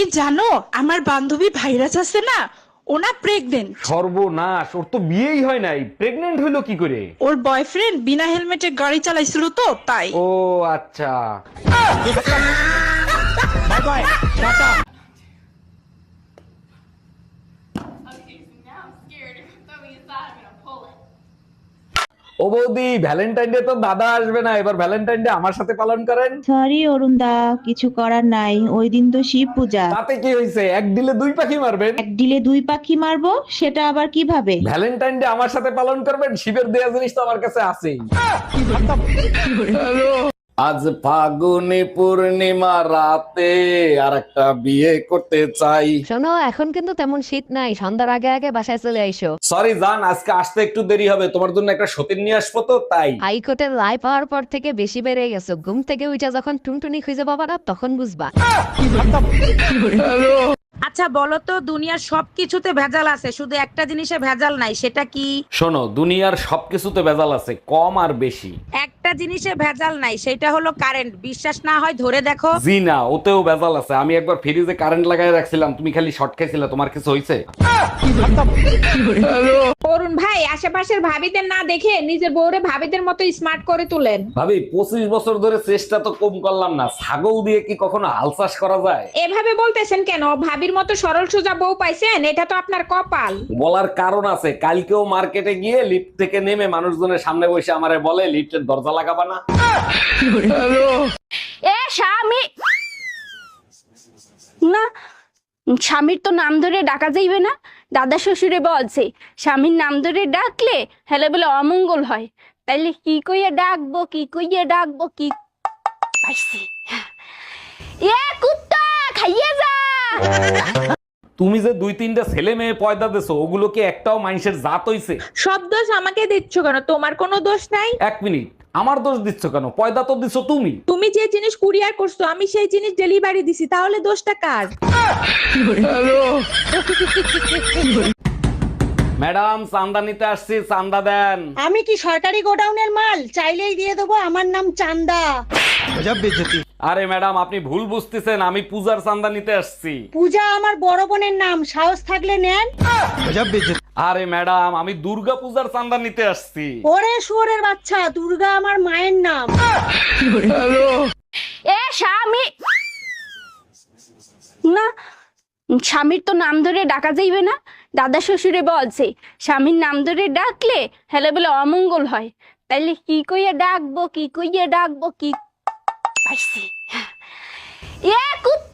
এই জানো, আমার বান্ধবী ভাইরাস আছে না, ওনা প্রেগনেন্ট। সর্বনাশ, ওর তো বিয়েই হয় নাই, প্রেগনেন্ট হইলো কি করে? ওর বয়ফ্রেন্ড বিনা হেলমেটে গাড়ি চালাইছিল তো তাই। ও আচ্ছা। ও বৌদি, ভ্যালেন্টাইন ডে তো দাদা আসবে না, এবার ভ্যালেন্টাইন ডে আমার সাথে পালন করেন। সরি অরুণ দা, কিছু করার নাই, ওই দিন তো শিব পূজা। তাতে কি হয়েছে, এক দিলে দুই পাখি মারবেন। এক ডিলে দুই পাখি মারবো, সেটা আবার কিভাবে? ভ্যালেন্টাইন ডে আমার সাথে পালন করবেন, শিবের দেয়া জিনিস তো আমার কাছে আছেই। আজ ফাগুনি পূর্ণিমা রাতে আর একটা বিয়ে করতে চাই। শোনো, এখন কিন্তু তেমন শীত নাই, সন্ধ্যার আগে আগে বাসায় চলে আইসো। সরি জান, আজকে আসতে একটু দেরি হবে, তোমার জন্য একটা সতীন নিয়ে আসবো তো তাই। হাইকোর্টের রায় পাওয়ার পর থেকে বেশি বেড়ে গেছো, ঘুম থেকে উঠে যখন টুনটুনি খুঁজে পাবা না তখন বুঝবা। আচ্ছা বলো তো, দুনিয়ার সবকিছুতে ভেজাল আছে, শুধু একটা জিনিসে ভেজাল নাই, সেটা কি? শোনো, দুনিয়ার সবকিছুতে ভেজাল আছে, কম আর বেশি। একটা জিনিসে ভেজাল নাই, সেটা হলো কারেন্ট। বিশ্বাস না হয় ধরে দেখো। জি না, ওতেও ভেজাল আছে। আমি একবার ফ্রিজে কারেন্ট লাগাই রাখছিলাম, তুমি খালি শর্ট খাইছিলে, তোমার কিছু হয়েছে? অরুণ ভাই, আশেপাশের ভাবিদের না দেখে নিজের বউরে ভাবিদের মতো স্মার্ট করে তুলেন। ভাবি, 25 বছর ধরে চেষ্টা তো কম করলাম না, ছাগল দিয়ে কি কখনো হাল চাষ করা যায়? এভাবে বলতেছেন কেন? ভাবির মতো সরল সোজা বউ পাইছেন, এটা তো আপনার কপাল। বলার কারণ আছে, কালকেও মার্কেটে গিয়ে লিফট থেকে নেমে মানুষজনের সামনে বসে আমারে বলে, লিফটের দরজা লাগাবা না। এ স্বামী না, স্বামীর তো নাম ধরে ডাকা যাইবে না। দাদা শ্বশুরে বলছে স্বামীর নাম ধরে ডাকলে হেলে বলে অমঙ্গল হয়। তাইলে কি কইয়া ডাকবো, কি কইয়া ডাকবো, কি পাইছি? এ কুত্তা খাইয়ে যা। তুমি যে 2-3টা ছেলে মেয়ে পয়দা দিছো, ওগুলো কি একটাও মানুষের জাত হইছে? সব দোষ আমাকে দিচ্ছ কেন? তোমার কোনো দোষ নাই। এক মিনিট, আমার দোষ দিচ্ছ কেন? পয়দা তো দিছো তুমি। তুমি যে জিনিস কুরিয়ার করছো, আমি সেই জিনিস ডেলিভারি দিছি, তাহলে দোষটা কার? ম্যাডাম, চান্দা নিতে আসছি, চান্দা দেন। আমি কি সরকারি গোডাউনের মাল? চাইলেই দিয়ে দেবো, আমার নাম চান্দা। আরে ম্যাডাম, আপনি ভুল বুঝতেছেন, আমি পূজার চান্দা নিতে আসছি। পূজা আমার বড় বোনের নাম, সাহস থাকলে নেন। আরে ম্যাডাম, আমি দুর্গা পূজার চান্দা নিতে আসছি। ওরে শুয়োরের বাচ্চা, দুর্গা আমার মায়ের নাম। এ স্বামী না, স্বামীর তো নাম ধরে ডাকা যাইবে না। দাদা শ্বশুরে বলছে স্বামীর নাম ধরে ডাকলে হেলে বলে অমঙ্গল হয়। তাইলে কি কইয়া ডাকবো, কি কইয়া ডাকবো, কি পাইছি? এ কুত্তা